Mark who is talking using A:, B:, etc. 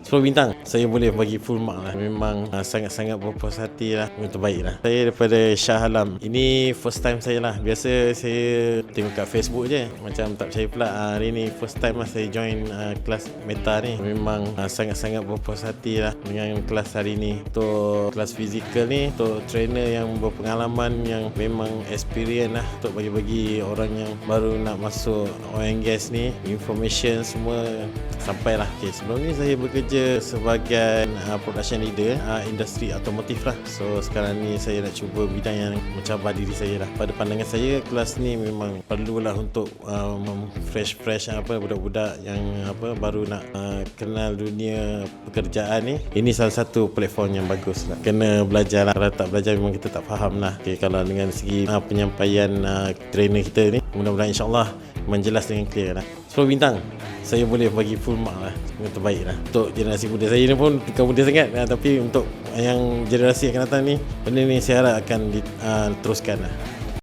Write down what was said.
A: 10 bintang. Saya boleh bagi full mark lah. Memang sangat-sangat berpuas hati lah. Yang terbaik lah. Saya daripada Shah Alam. Ini first time saya lah. Biasa saya tengok kat Facebook je, macam tak percaya pula. Hari ni first time lah saya join kelas Meta ni. Memang sangat-sangat berpuas hati lah dengan kelas hari ni. Untuk kelas fizikal ni, untuk trainer yang berpengalaman, yang memang experience lah, untuk bagi-bagi orang yang baru nak masuk oil and gas ni information semua sampailah. Okay, sebelum ni saya bekerja sebagai production leader industri otomotif lah. So sekarang ni saya nak cuba bidang yang mencabar diri saya lah. Pada pandangan saya, kelas ni memang perlulah untuk fresh budak-budak yang baru nak kenal dunia pekerjaan ni. Ini salah satu platform yang bagus lah. Kena belajar lah. Kalau tak belajar memang kita tak faham lah. Okay, kalau dengan segi penyampaian trainer kita ni, mudah-mudahan insyaAllah menjelas dengan clear lah. 10 bintang. Saya boleh bagi full mark lah. Yang terbaik lah. Untuk generasi muda, saya ni pun bukan muda sangat, tapi untuk yang generasi akan datang ni, benda ni saya harap akan diteruskan lah.